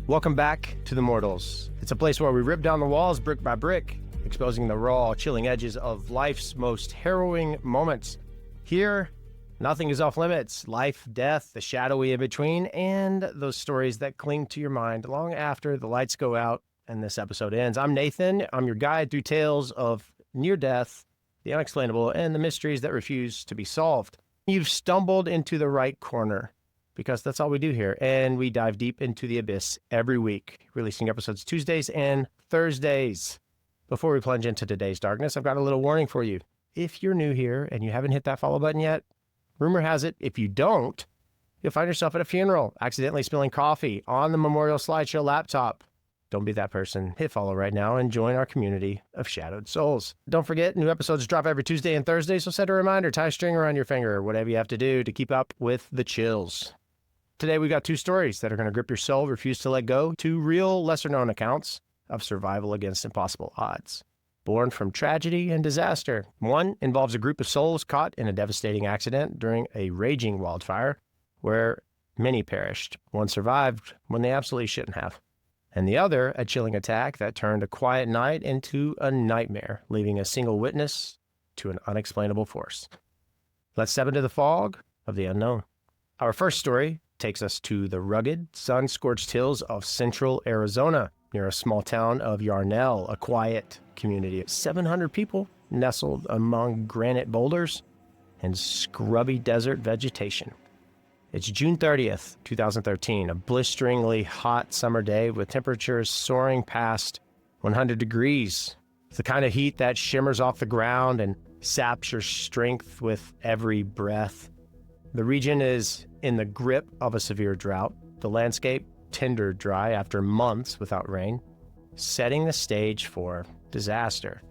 Welcome back to The Mortals. It's a place where we rip down the walls brick by brick, exposing the raw, chilling edges of life's most harrowing moments. Here, nothing is off limits. Life, death, the shadowy in between, and those stories that cling to your mind long after the lights go out and this episode ends. I'm Nathan. I'm your guide through tales of near death, the unexplainable, and the mysteries that refuse to be solved. You've stumbled into the right corner, because that's all we do here, and we dive deep into the abyss every week, releasing episodes Tuesdays and Thursdays. Before we plunge into today's darkness, I've got a little warning for you. If you're new here and you haven't hit that follow button yet, rumor has it, if you don't, you'll find yourself at a funeral, accidentally spilling coffee on the memorial slideshow laptop. Don't be that person. Hit follow right now and join our community of shadowed souls. Don't forget, new episodes drop every Tuesday and Thursday, so set a reminder, tie a string around your finger, whatever you have to do to keep up with the chills. Today, we got two stories that are going to grip your soul, refuse to let go, two real, lesser-known accounts of survival against impossible odds. Born from tragedy and disaster. One involves a group of souls caught in a devastating accident during a raging wildfire where many perished. One survived when they absolutely shouldn't have. And the other, a chilling attack that turned a quiet night into a nightmare, leaving a single witness to an unexplainable force. Let's step into the fog of the unknown. Our first story takes us to the rugged, sun-scorched hills of central Arizona, near a small town of Yarnell, a quiet community of 700 people nestled among granite boulders and scrubby desert vegetation. It's June 30th, 2013, a blisteringly hot summer day with temperatures soaring past 100 degrees. It's the kind of heat that shimmers off the ground and saps your strength with every breath. The region is in the grip of a severe drought, the landscape tinder dry after months without rain, setting the stage for disaster.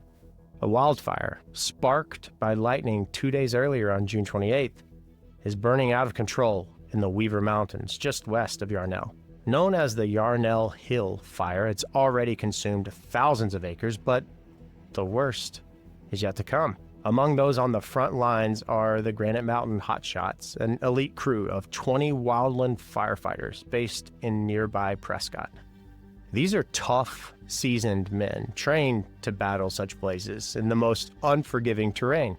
A wildfire, sparked by lightning 2 days earlier on June 28th, is burning out of control in the Weaver Mountains, just west of Yarnell. Known as the Yarnell Hill Fire, it's already consumed thousands of acres, but the worst is yet to come. Among those on the front lines are the Granite Mountain Hotshots, an elite crew of 20 wildland firefighters based in nearby Prescott. These are tough, seasoned men, trained to battle such places in the most unforgiving terrain.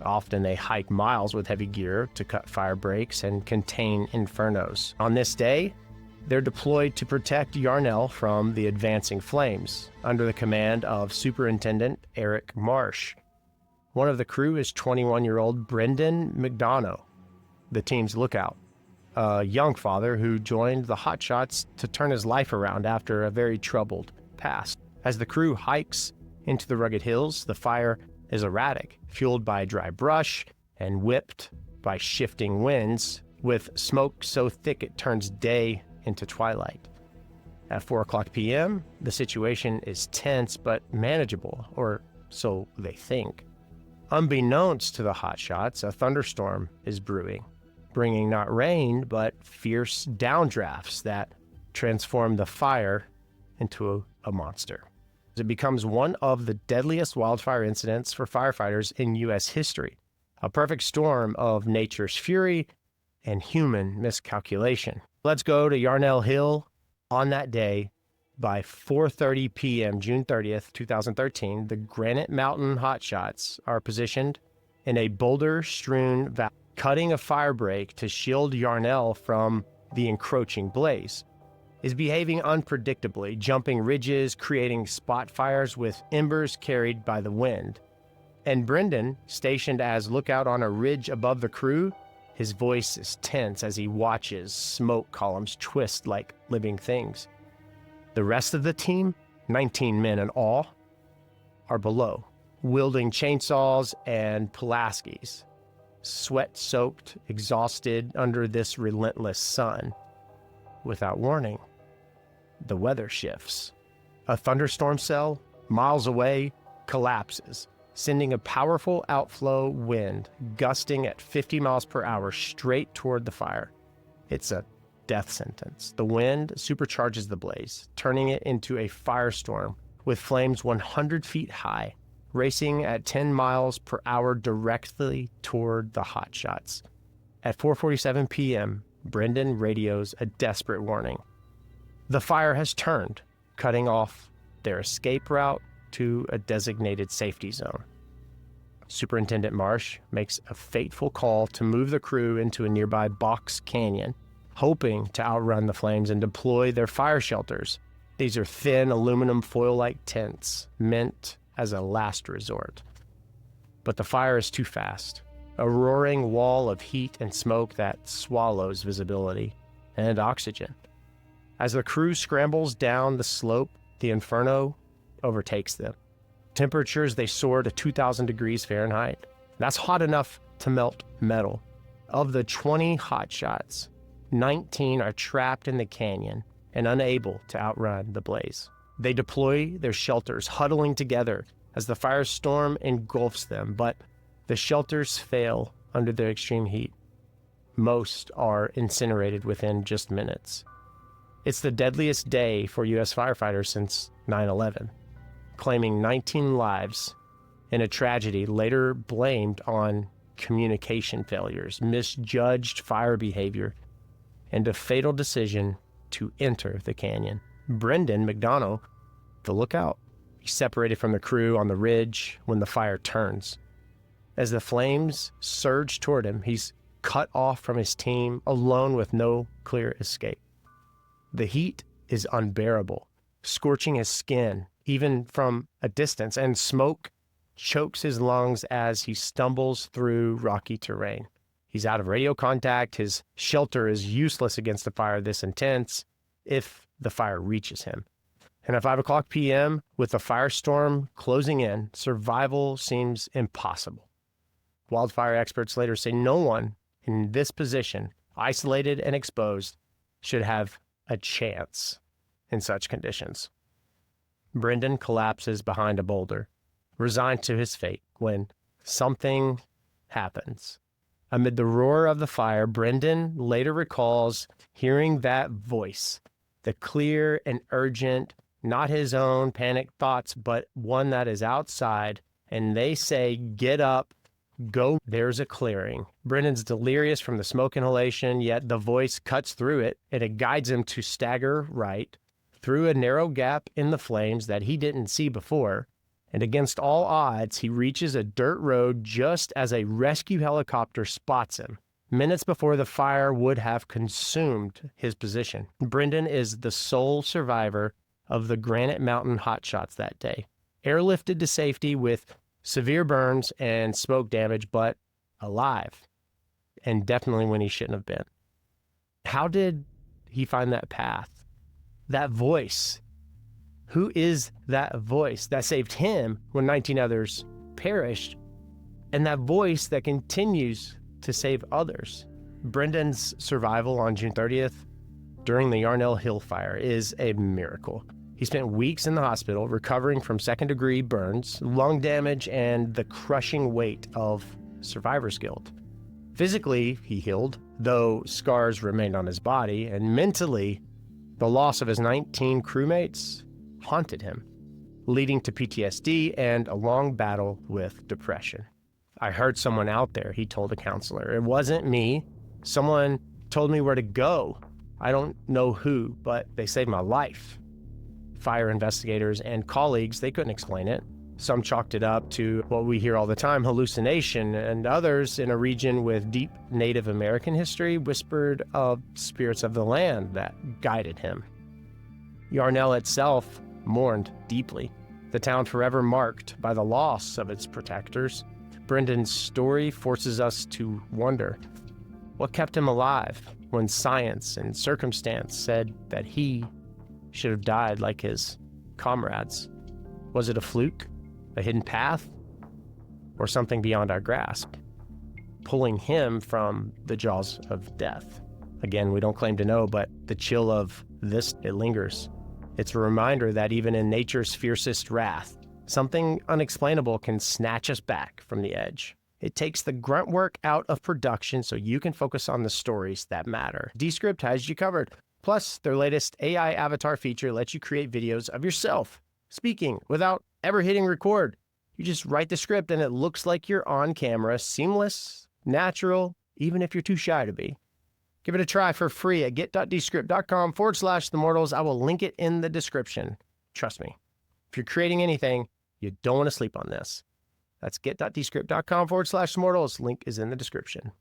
Often they hike miles with heavy gear to cut fire breaks and contain infernos. On this day, they're deployed to protect Yarnell from the advancing flames, under the command of Superintendent Eric Marsh. One of the crew is 21-year-old Brendan McDonough, the team's lookout, a young father who joined the Hotshots to turn his life around after a very troubled past. As the crew hikes into the rugged hills, the fire is erratic, fueled by dry brush and whipped by shifting winds, with smoke so thick it turns day into twilight. At 4:00 p.m., the situation is tense but manageable, or so they think. Unbeknownst to the Hotshots, a thunderstorm is brewing, bringing not rain, but fierce downdrafts that transform the fire into a monster. It becomes one of the deadliest wildfire incidents for firefighters in U.S. history, a perfect storm of nature's fury and human miscalculation. Let's go to Yarnell Hill on that day. By 4:30 p.m., June 30th, 2013, the Granite Mountain Hotshots are positioned in a boulder-strewn valley, cutting a fire break to shield Yarnell from the encroaching blaze. Is behaving unpredictably, jumping ridges, creating spot fires with embers carried by the wind. And Brendan, stationed as lookout on a ridge above the crew, his voice is tense as he watches smoke columns twist like living things. The rest of the team, 19 men in all, are below, wielding chainsaws and Pulaskis, sweat-soaked, exhausted under this relentless sun. Without warning, the weather shifts. A thunderstorm cell, miles away, collapses, sending a powerful outflow wind gusting at 50 miles per hour straight toward the fire. It's a death sentence. The wind supercharges the blaze, turning it into a firestorm with flames 100 feet high, racing at 10 miles per hour directly toward the Hotshots. At 4:47 p.m., Brendan radios a desperate warning. The fire has turned, cutting off their escape route to a designated safety zone. Superintendent Marsh makes a fateful call to move the crew into a nearby box canyon, hoping to outrun the flames and deploy their fire shelters. These are thin aluminum foil-like tents meant as a last resort. But the fire is too fast, a roaring wall of heat and smoke that swallows visibility and oxygen. As the crew scrambles down the slope, the inferno overtakes them. Temperatures, they soar to 2,000 degrees Fahrenheit. That's hot enough to melt metal. Of the 20 hotshots, 19 are trapped in the canyon and unable to outrun the blaze. They deploy their shelters, huddling together as the firestorm engulfs them, but the shelters fail under the extreme heat. Most are incinerated within just minutes. It's the deadliest day for U.S. firefighters since 9/11, claiming 19 lives in a tragedy later blamed on communication failures, misjudged fire behavior, and a fatal decision to enter the canyon. Brendan McDonough, the lookout, he's separated from the crew on the ridge when the fire turns. As the flames surge toward him, he's cut off from his team, alone with no clear escape. The heat is unbearable, scorching his skin, even from a distance, and smoke chokes his lungs as he stumbles through rocky terrain. He's out of radio contact. His shelter is useless against a fire this intense if the fire reaches him. And at 5 o'clock p.m., with the firestorm closing in, survival seems impossible. Wildfire experts later say no one in this position, isolated and exposed, should have a chance in such conditions. Brendan collapses behind a boulder, resigned to his fate, when something happens. Amid the roar of the fire, Brendan later recalls hearing that voice, the clear and urgent, not his own panicked thoughts, but one that is outside, and they say, "Get up, go, there's a clearing." Brendan's delirious from the smoke inhalation, yet the voice cuts through it, and it guides him to stagger right, through a narrow gap in the flames that he didn't see before, and against all odds, he reaches a dirt road just as a rescue helicopter spots him, minutes before the fire would have consumed his position. Brendan is the sole survivor of the Granite Mountain hotshots that day, airlifted to safety with severe burns and smoke damage, but alive, and definitely when he shouldn't have been. How did he find that path? That voice. Who is that voice that saved him when 19 others perished, and that voice that continues to save others? Brendan's survival on June 30th during the Yarnell Hill fire is a miracle. He spent weeks in the hospital recovering from second-degree burns, lung damage, and the crushing weight of survivor's guilt. Physically, he healed, though scars remained on his body, and mentally, the loss of his 19 crewmates haunted him, leading to PTSD and a long battle with depression. "I heard someone out there," he told a counselor. "It wasn't me. Someone told me where to go. I don't know who, but they saved my life." Fire investigators and colleagues, they couldn't explain it. Some chalked it up to what we hear all the time, hallucination, and others in a region with deep Native American history whispered of spirits of the land that guided him. Yarnell itself mourned deeply, the town forever marked by the loss of its protectors. Brendan's story forces us to wonder, what kept him alive when science and circumstance said that he should have died like his comrades? Was it a fluke, a hidden path, or something beyond our grasp, pulling him from the jaws of death? Again, we don't claim to know, but the chill of this, it lingers. It's a reminder that even in nature's fiercest wrath, something unexplainable can snatch us back from the edge. It takes the grunt work out of production so you can focus on the stories that matter. Descript has you covered. Plus, their latest AI avatar feature lets you create videos of yourself speaking without ever hitting record. You just write the script and it looks like you're on camera, seamless, natural, even if you're too shy to be. Give it a try for free at get.descript.com/themortals. I will link it in the description. Trust me. If you're creating anything, you don't want to sleep on this. That's get.descript.com/mortals. Link is in the description.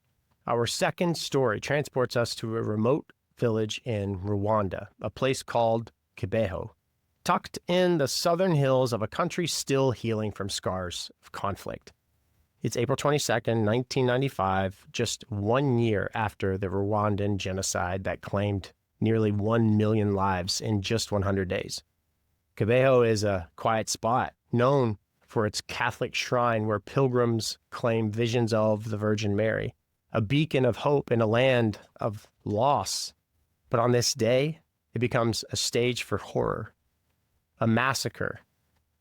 Our second story transports us to a remote village in Rwanda, a place called Kibeho, tucked in the southern hills of a country still healing from scars of conflict. It's April 22nd, 1995, just 1 year after the Rwandan genocide that claimed nearly 1 million lives in just 100 days. Kibeho is a quiet spot, known for its Catholic shrine where pilgrims claim visions of the Virgin Mary, a beacon of hope in a land of loss. But on this day, it becomes a stage for horror, a massacre,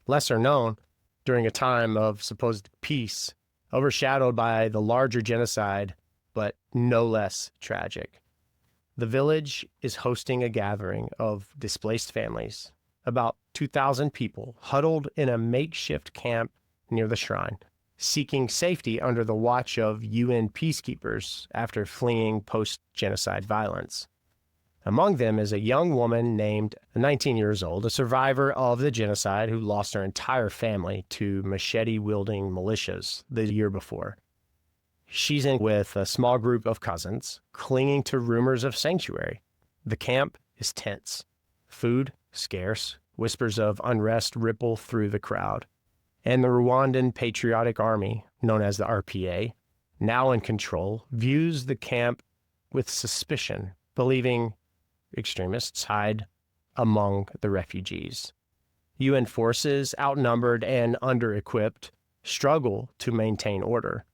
lesser known during a time of supposed peace, overshadowed by the larger genocide, but no less tragic. The village is hosting a gathering of displaced families, about 2,000 people huddled in a makeshift camp near the shrine, seeking safety under the watch of UN peacekeepers after fleeing post-genocide violence. Among them is a young woman named 19 years old, a survivor of the genocide who lost her entire family to machete-wielding militias the year before. She's in with a small group of cousins, clinging to rumors of sanctuary. The camp is tense. Food scarce, whispers of unrest ripple through the crowd. And the Rwandan Patriotic Army, known as the RPA, now in control, views the camp with suspicion, believing extremists hide among the refugees. UN forces, outnumbered and under-equipped, struggle to maintain order.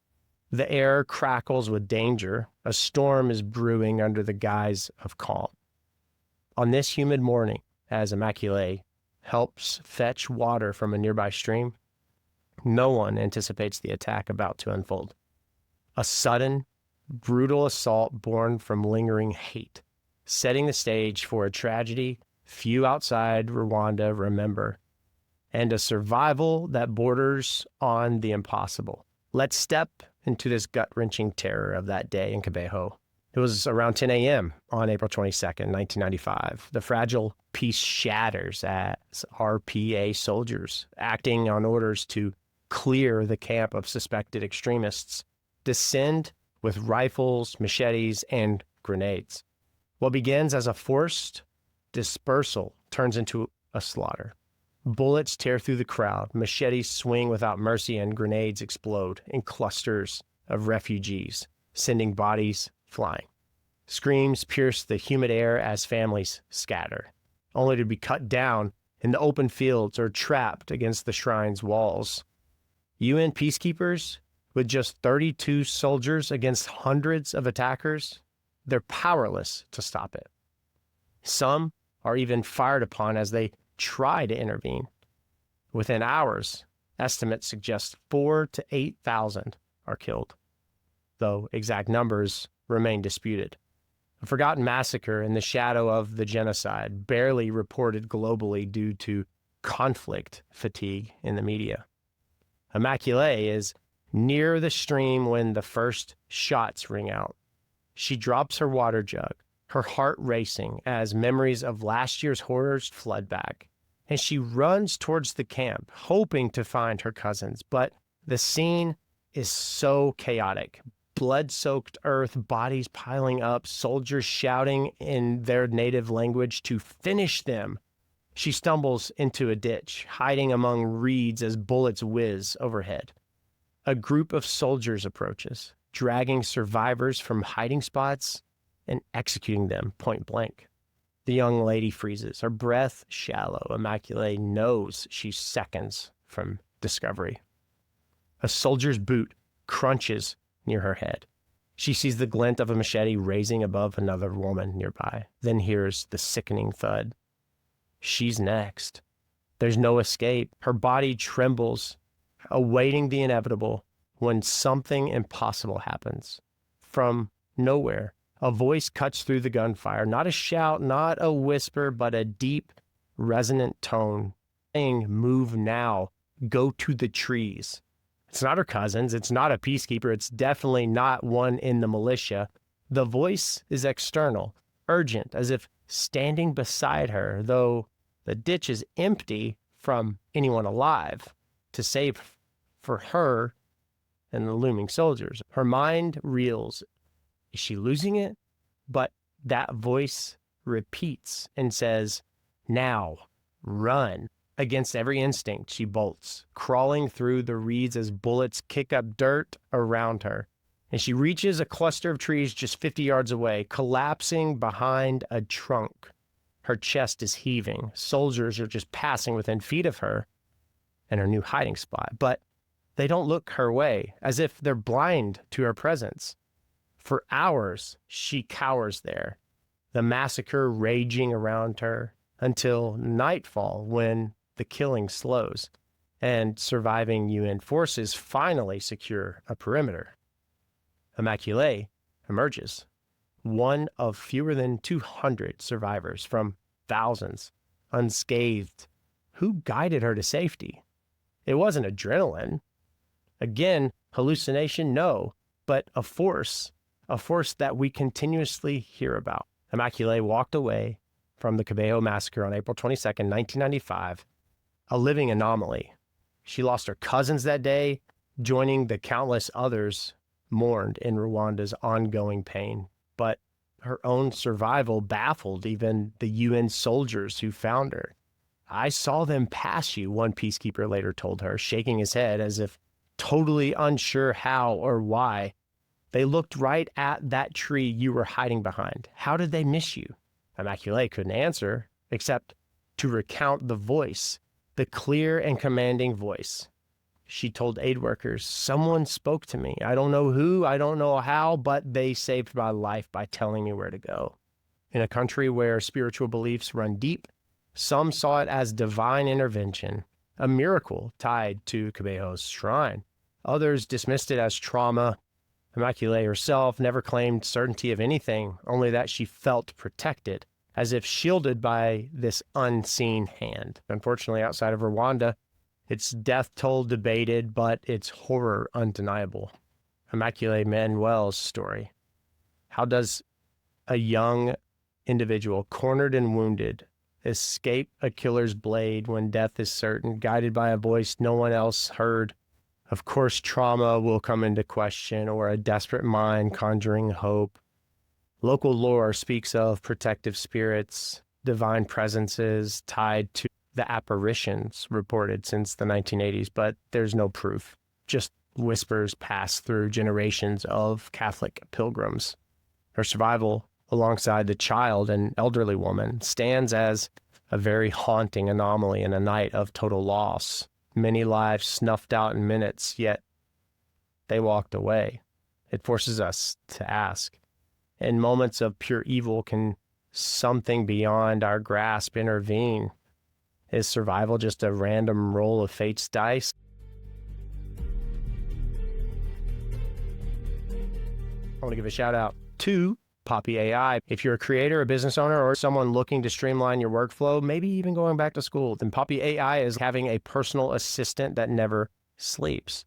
The air crackles with danger. A storm is brewing under the guise of calm. On this humid morning, as Immaculée helps fetch water from a nearby stream, no one anticipates the attack about to unfold. A sudden, brutal assault born from lingering hate, setting the stage for a tragedy few outside Rwanda remember, and a survival that borders on the impossible. Let's step into this gut-wrenching terror of that day in Kibeho. It was around 10 a.m. on April 22nd, 1995. The fragile peace shatters as RPA soldiers, acting on orders to clear the camp of suspected extremists, descend with rifles, machetes, and grenades. What begins as a forced dispersal turns into a slaughter. Bullets tear through the crowd, machetes swing without mercy, and grenades explode in clusters of refugees, sending bodies flying. Screams pierce the humid air as families scatter, only to be cut down in the open fields or trapped against the shrine's walls. UN peacekeepers, with just 32 soldiers against hundreds of attackers, they're powerless to stop it. Some are even fired upon as they try to intervene. Within hours, estimates suggest 4,000 to 8,000 are killed, though exact numbers remain disputed. A forgotten massacre in the shadow of the genocide, barely reported globally due to conflict fatigue in the media. Immaculée is near the stream when the first shots ring out. She drops her water jug, her heart racing as memories of last year's horrors flood back, and she runs towards the camp, hoping to find her cousins. But the scene is so chaotic. Blood-soaked earth, bodies piling up, soldiers shouting in their native language to finish them. She stumbles into a ditch, hiding among reeds as bullets whiz overhead. A group of soldiers approaches, dragging survivors from hiding spots and executing them point blank. The young lady freezes, her breath shallow. Immaculée knows she's seconds from discovery. A soldier's boot crunches near her head. She sees the glint of a machete raising above another woman nearby, then hears the sickening thud. She's next. There's no escape. Her body trembles, awaiting the inevitable, when something impossible happens. From nowhere, a voice cuts through the gunfire, not a shout, not a whisper, but a deep, resonant tone, saying, "Move now, go to the trees." It's not her cousins, it's not a peacekeeper, it's definitely not one in the militia. The voice is external, urgent, as if standing beside her, though the ditch is empty from anyone alive to save for her and the looming soldiers. Her mind reels. Is she losing it? But that voice repeats and says, now, run. Against every instinct, she bolts, crawling through the reeds as bullets kick up dirt around her. And she reaches a cluster of trees just 50 yards away, collapsing behind a trunk. Her chest is heaving. Soldiers are just passing within feet of her and her new hiding spot. But they don't look her way, as if they're blind to her presence. For hours, she cowers there, the massacre raging around her until nightfall, when the killing slows and surviving UN forces finally secure a perimeter. Immaculée emerges, one of fewer than 200 survivors from thousands, unscathed. Who guided her to safety? It wasn't adrenaline. Again, hallucination, no, but a force that we continuously hear about. Immaculée walked away from the Cabello Massacre on April 22nd, 1995, a living anomaly. She lost her cousins that day, joining the countless others mourned in Rwanda's ongoing pain. But her own survival baffled even the UN soldiers who found her. I saw them pass you, one peacekeeper later told her, shaking his head as if totally unsure how or why. They looked right at that tree you were hiding behind. How did they miss you? Immaculée couldn't answer, except to recount the voice, the clear and commanding voice. She told aid workers, someone spoke to me. I don't know who, I don't know how, but they saved my life by telling me where to go. In a country where spiritual beliefs run deep, some saw it as divine intervention, a miracle tied to Cabello's shrine. Others dismissed it as trauma. Immaculée herself never claimed certainty of anything, only that she felt protected, as if shielded by this unseen hand. Unfortunately, outside of Rwanda, its death toll debated, but its horror undeniable. Immaculée Manuel's story. How does a young individual, cornered and wounded, escape a killer's blade when death is certain, guided by a voice no one else heard? Of course, trauma will come into question, or a desperate mind conjuring hope. Local lore speaks of protective spirits, divine presences tied to the apparitions reported since the 1980s, but there's no proof. Just whispers passed through generations of Catholic pilgrims. Her survival, alongside the child and elderly woman, stands as a very haunting anomaly in a night of total loss. Many lives snuffed out in minutes, yet they walked away. It forces us to ask, in moments of pure evil, can something beyond our grasp intervene? Is survival just a random roll of fate's dice? I want to give a shout out to Poppy AI. If you're a creator, a business owner, or someone looking to streamline your workflow, maybe even going back to school, then Poppy AI is having a personal assistant that never sleeps.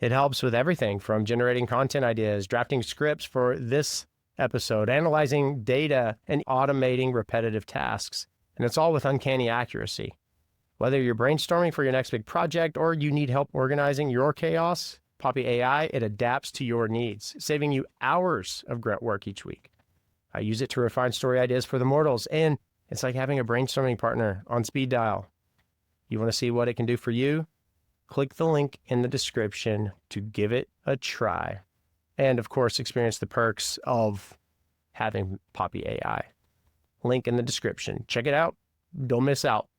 It helps with everything from generating content ideas, drafting scripts for this episode, analyzing data, and automating repetitive tasks. And it's all with uncanny accuracy. Whether you're brainstorming for your next big project or you need help organizing your chaos, Poppy AI, it adapts to your needs, saving you hours of grunt work each week. I use it to refine story ideas for the mortals, and it's like having a brainstorming partner on speed dial. You want to see what it can do for you? Click the link in the description to give it a try. And of course, experience the perks of having Poppy AI. Link in the description. Check it out. Don't miss out.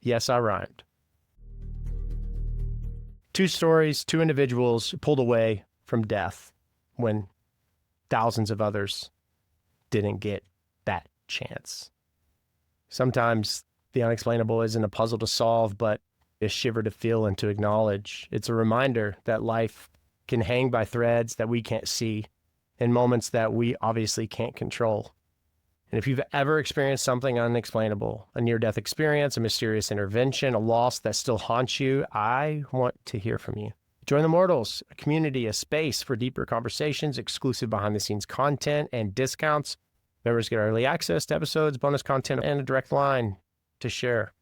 Yes, I rhymed. Two stories, two individuals pulled away from death when thousands of others didn't get that chance. Sometimes the unexplainable isn't a puzzle to solve, but a shiver to feel and to acknowledge. It's a reminder that life can hang by threads that we can't see in moments that we obviously can't control. And if you've ever experienced something unexplainable, a near-death experience, a mysterious intervention, a loss that still haunts you, I want to hear from you. Join the Mortals, a community, a space for deeper conversations, exclusive behind-the-scenes content, and discounts. Members get early access to episodes, bonus content, and a direct line to share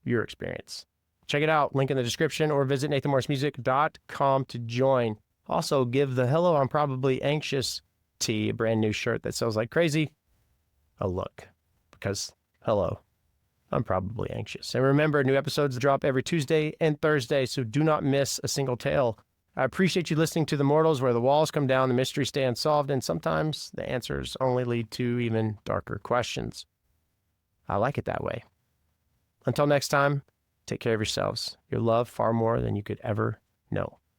your experience. Check it out. Link in the description, or visit nathanmorrismusic.com to join. Also, give the Hello, I'm Probably Anxious tee, a brand new shirt that sells like crazy, a look. Because, hello, I'm probably anxious. And remember, new episodes drop every Tuesday and Thursday, so do not miss a single tale. I appreciate you listening to The Mortals, where the walls come down, the mysteries stay unsolved, and sometimes the answers only lead to even darker questions. I like it that way. Until next time, take care of yourselves. You're loved far more than you could ever know.